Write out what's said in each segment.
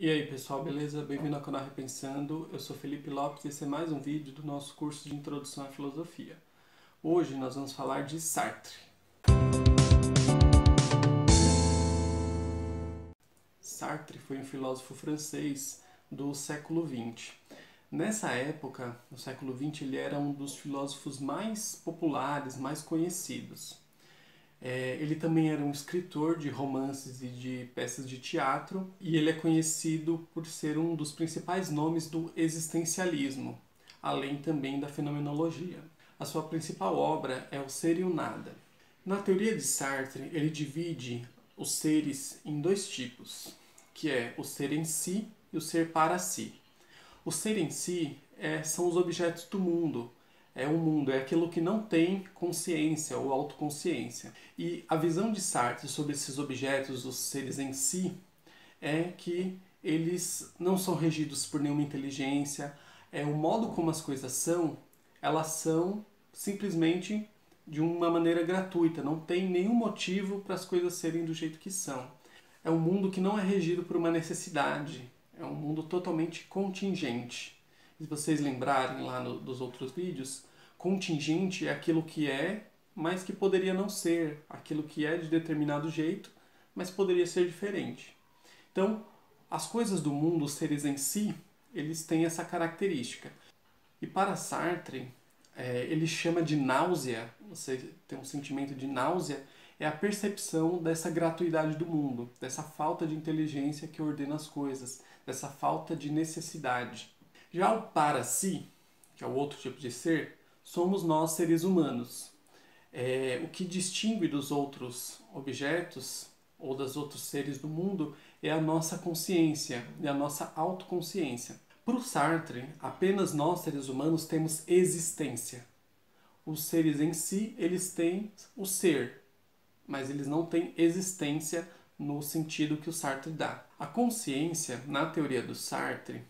E aí pessoal, beleza? Bem-vindo ao canal Repensando. Eu sou Felipe Lopes e esse é mais um vídeo do nosso curso de Introdução à Filosofia. Hoje nós vamos falar de Sartre. Sartre foi um filósofo francês do século XX. Nessa época, no século XX, ele era um dos filósofos mais populares, mais conhecidos. Ele também era um escritor de romances e de peças de teatro, e ele é conhecido por ser um dos principais nomes do existencialismo, além também da fenomenologia. A sua principal obra é O Ser e o Nada. Na teoria de Sartre, ele divide os seres em dois tipos, que é o ser em si e o ser para si. O ser em si são os objetos do mundo. É o mundo, é aquilo que não tem consciência ou autoconsciência. E a visão de Sartre sobre esses objetos, os seres em si, é que eles não são regidos por nenhuma inteligência. O modo como as coisas são, elas são simplesmente de uma maneira gratuita. Não tem nenhum motivo para as coisas serem do jeito que são. É um mundo que não é regido por uma necessidade. É um mundo totalmente contingente. Se vocês lembrarem lá dos outros vídeos, contingente é aquilo que é, mas que poderia não ser. Aquilo que é de determinado jeito, mas poderia ser diferente. Então, as coisas do mundo, os seres em si, eles têm essa característica. E para Sartre, ele chama de náusea, você tem um sentimento de náusea, é a percepção dessa gratuidade do mundo, dessa falta de inteligência que ordena as coisas, dessa falta de necessidade. Já o para si, que é o outro tipo de ser, somos nós seres humanos. O que distingue dos outros objetos ou dos outros seres do mundo é a nossa consciência e a nossa autoconsciência. Para o Sartre, apenas nós seres humanos temos existência. Os seres em si, eles têm o ser, mas eles não têm existência no sentido que o Sartre dá. A consciência, na teoria do Sartre,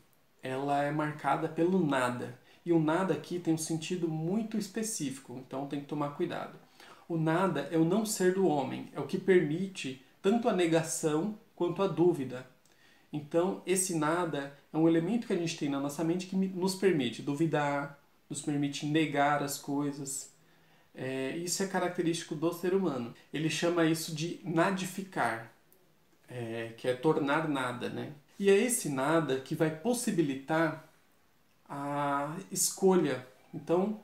ela é marcada pelo nada. E o nada aqui tem um sentido muito específico, então tem que tomar cuidado. O nada é o não ser do homem, é o que permite tanto a negação quanto a dúvida. Então, esse nada é um elemento que a gente tem na nossa mente que nos permite duvidar, nos permite negar as coisas. Isso é característico do ser humano. Ele chama isso de nadificar, que é tornar nada, né? E é esse nada que vai possibilitar a escolha. Então,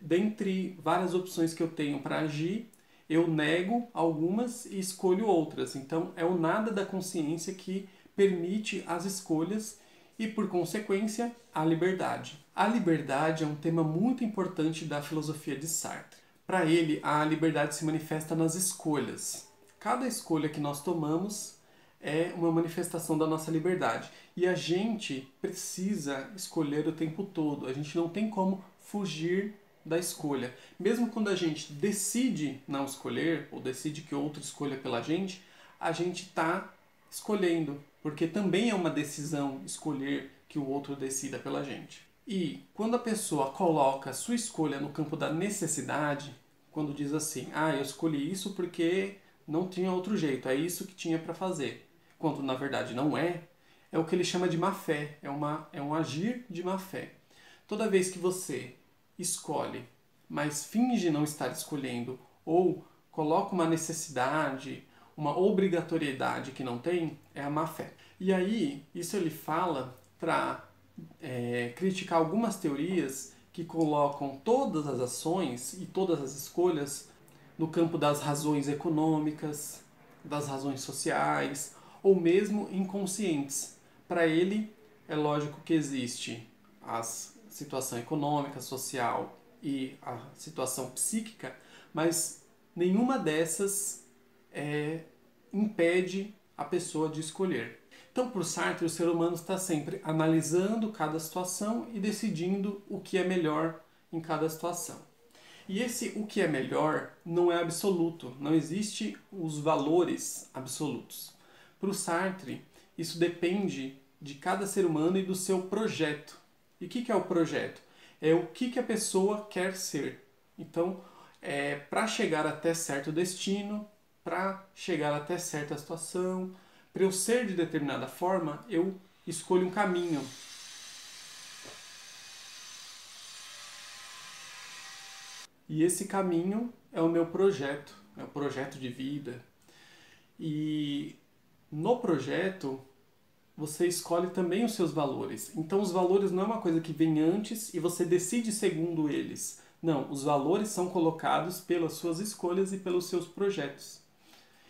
dentre várias opções que eu tenho para agir, eu nego algumas e escolho outras. Então, é o nada da consciência que permite as escolhas e, por consequência, a liberdade. A liberdade é um tema muito importante da filosofia de Sartre. Para ele, a liberdade se manifesta nas escolhas. Cada escolha que nós tomamos é uma manifestação da nossa liberdade. E a gente precisa escolher o tempo todo. A gente não tem como fugir da escolha. Mesmo quando a gente decide não escolher, ou decide que outro escolha pela gente, a gente está escolhendo. Porque também é uma decisão escolher que o outro decida pela gente. E quando a pessoa coloca a sua escolha no campo da necessidade, quando diz assim, eu escolhi isso porque não tinha outro jeito, é isso que tinha para fazer. Quando na verdade não é o que ele chama de má fé, é um agir de má fé. Toda vez que você escolhe, mas finge não estar escolhendo, ou coloca uma necessidade, uma obrigatoriedade que não tem, é a má fé. E aí, isso ele fala para criticar algumas teorias que colocam todas as ações e todas as escolhas no campo das razões econômicas, das razões sociais, ou mesmo inconscientes. Para ele, é lógico que existe a situação econômica, social e a situação psíquica, mas nenhuma dessas impede a pessoa de escolher. Então, por Sartre, o ser humano está sempre analisando cada situação e decidindo o que é melhor em cada situação. E esse o que é melhor não é absoluto, não existe os valores absolutos. Para o Sartre, isso depende de cada ser humano e do seu projeto. E o que é o projeto? É o que a pessoa quer ser. Então, para chegar até certo destino, para chegar até certa situação, Para eu ser de determinada forma, eu escolho um caminho. E esse caminho é o meu projeto, é o projeto de vida. E no projeto, você escolhe também os seus valores. Então, os valores não é uma coisa que vem antes e você decide segundo eles. Não, os valores são colocados pelas suas escolhas e pelos seus projetos.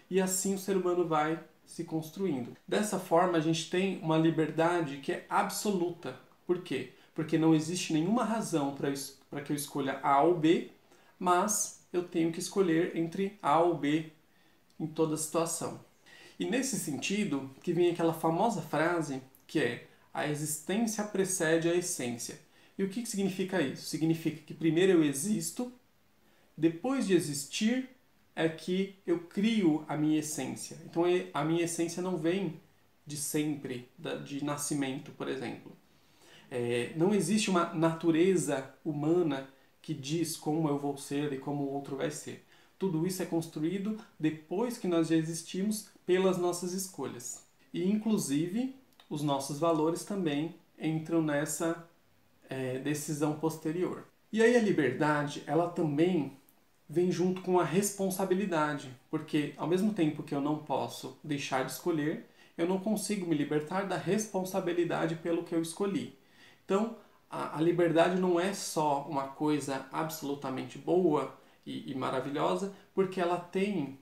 E assim o ser humano vai se construindo. Dessa forma, a gente tem uma liberdade que é absoluta. Por quê? Porque não existe nenhuma razão para que eu escolha A ou B, mas eu tenho que escolher entre A ou B em toda situação. E nesse sentido, que vem aquela famosa frase que é: a existência precede a essência. E o que significa isso? Significa que primeiro eu existo, depois de existir é que eu crio a minha essência. Então a minha essência não vem de sempre, de nascimento, por exemplo. Não existe uma natureza humana que diz como eu vou ser e como o outro vai ser. Tudo isso é construído depois que nós já existimos pelas nossas escolhas. E, inclusive, os nossos valores também entram nessa decisão posterior. E aí a liberdade, ela também vem junto com a responsabilidade, porque ao mesmo tempo que eu não posso deixar de escolher, eu não consigo me libertar da responsabilidade pelo que eu escolhi. Então, a liberdade não é só uma coisa absolutamente boa e maravilhosa, porque ela tem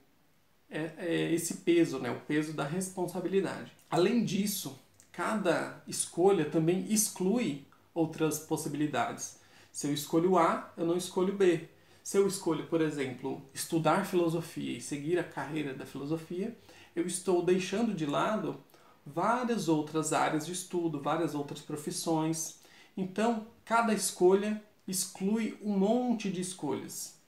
esse peso, né? O peso da responsabilidade. Além disso, cada escolha também exclui outras possibilidades. Se eu escolho A, eu não escolho B. Se eu escolho, por exemplo, estudar filosofia e seguir a carreira da filosofia, eu estou deixando de lado várias outras áreas de estudo, várias outras profissões. Então, cada escolha exclui um monte de escolhas.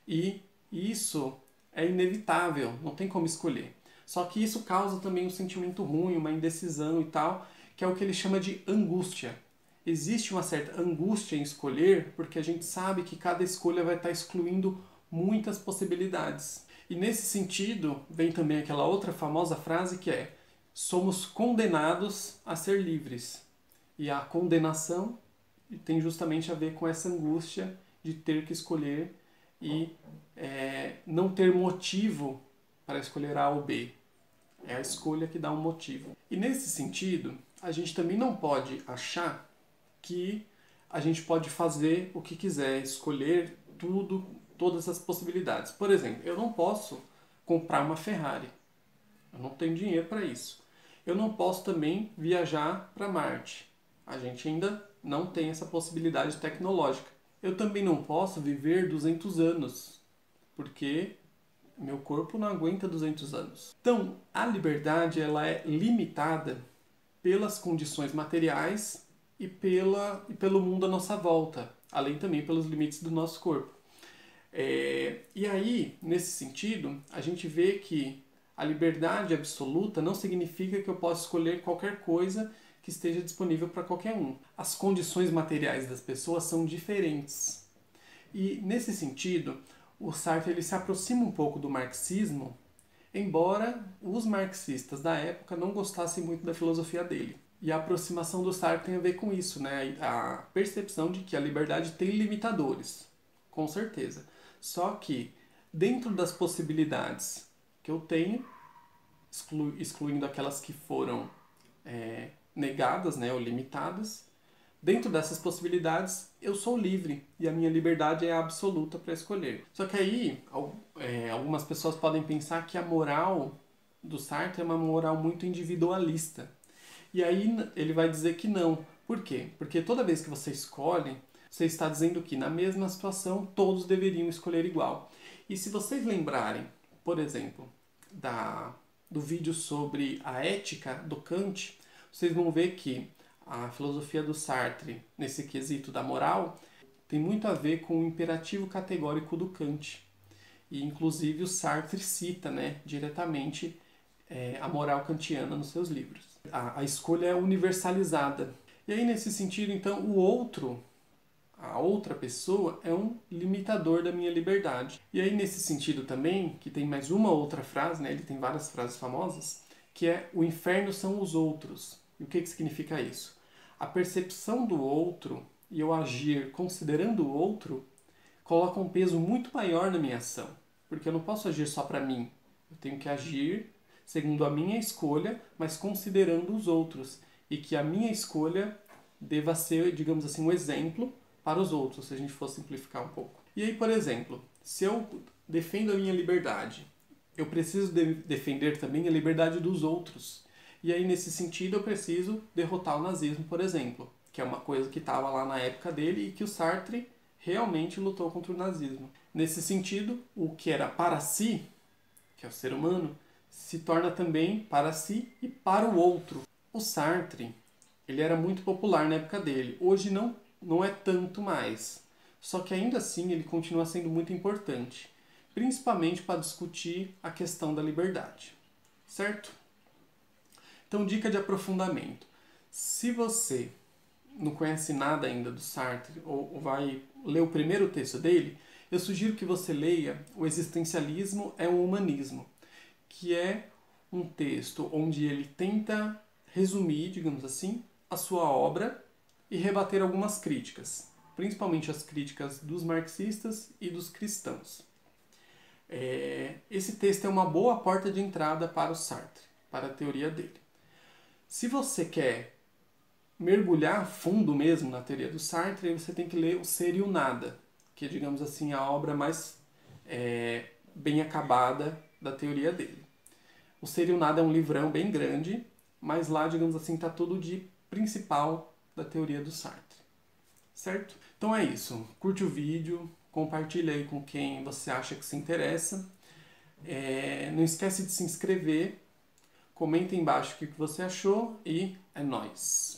E isso é inevitável, não tem como escolher. Só que isso causa também um sentimento ruim, uma indecisão e tal, que é o que ele chama de angústia. Existe uma certa angústia em escolher, porque a gente sabe que cada escolha vai estar excluindo muitas possibilidades. E nesse sentido, vem também aquela outra famosa frase que é: somos condenados a ser livres. E a condenação tem justamente a ver com essa angústia de ter que escolher e não ter motivo para escolher A ou B. É a escolha que dá um motivo. E nesse sentido, a gente também não pode achar que a gente pode fazer o que quiser, escolher tudo, todas as possibilidades. Por exemplo, eu não posso comprar uma Ferrari. Eu não tenho dinheiro para isso. Eu não posso também viajar para Marte. A gente ainda não tem essa possibilidade tecnológica. Eu também não posso viver 200 anos, porque meu corpo não aguenta 200 anos. Então, a liberdade ela é limitada pelas condições materiais e pelo mundo à nossa volta, além também pelos limites do nosso corpo. E aí, nesse sentido, a gente vê que a liberdade absoluta não significa que eu possa escolher qualquer coisa que esteja disponível para qualquer um. As condições materiais das pessoas são diferentes. E, nesse sentido, o Sartre ele se aproxima um pouco do marxismo, embora os marxistas da época não gostassem muito da filosofia dele. E a aproximação do Sartre tem a ver com isso, né? A percepção de que a liberdade tem limitadores, com certeza. Só que, dentro das possibilidades que eu tenho, excluindo aquelas que foram negadas, né, ou limitadas, dentro dessas possibilidades eu sou livre e a minha liberdade é absoluta para escolher. Só que aí algumas pessoas podem pensar que a moral do Sartre é uma moral muito individualista. E aí ele vai dizer que não. Por quê? Porque toda vez que você escolhe, você está dizendo que na mesma situação todos deveriam escolher igual. E se vocês lembrarem, por exemplo, do vídeo sobre a ética do Kant, vocês vão ver que a filosofia do Sartre, nesse quesito da moral, tem muito a ver com o imperativo categórico do Kant. E, inclusive, o Sartre cita, né, diretamente a moral kantiana nos seus livros. A escolha é universalizada. E aí, nesse sentido, então, a outra pessoa é um limitador da minha liberdade. E aí, nesse sentido também, que tem mais uma outra frase, né, ele tem várias frases famosas, que é o inferno são os outros. E o que significa isso? A percepção do outro e eu agir considerando o outro coloca um peso muito maior na minha ação, porque eu não posso agir só para mim. Eu tenho que agir segundo a minha escolha, mas considerando os outros, e que a minha escolha deva ser, digamos assim, um exemplo para os outros, se a gente for simplificar um pouco. E aí, por exemplo, se eu defendo a minha liberdade, eu preciso defender também a liberdade dos outros. E aí, nesse sentido, eu preciso derrotar o nazismo, por exemplo, que é uma coisa que estava lá na época dele e que o Sartre realmente lutou contra o nazismo. Nesse sentido, o que era para si, que é o ser humano, se torna também para si e para o outro. O Sartre, ele era muito popular na época dele. Hoje não é tanto mais. Só que ainda assim ele continua sendo muito importante, principalmente para discutir a questão da liberdade. Certo? Então, dica de aprofundamento. Se você não conhece nada ainda do Sartre ou vai ler o primeiro texto dele, eu sugiro que você leia O Existencialismo é um Humanismo, que é um texto onde ele tenta resumir, digamos assim, a sua obra e rebater algumas críticas, principalmente as críticas dos marxistas e dos cristãos. Esse texto é uma boa porta de entrada para o Sartre, para a teoria dele. Se você quer mergulhar fundo mesmo na teoria do Sartre, você tem que ler O Ser e o Nada, que é, digamos assim, a obra mais bem acabada da teoria dele. O Ser e o Nada é um livrão bem grande, mas lá, digamos assim, está tudo de principal da teoria do Sartre. Certo? Então é isso. Curte o vídeo, compartilha aí com quem você acha que se interessa. Não esquece de se inscrever, comenta embaixo o que você achou e é nóis!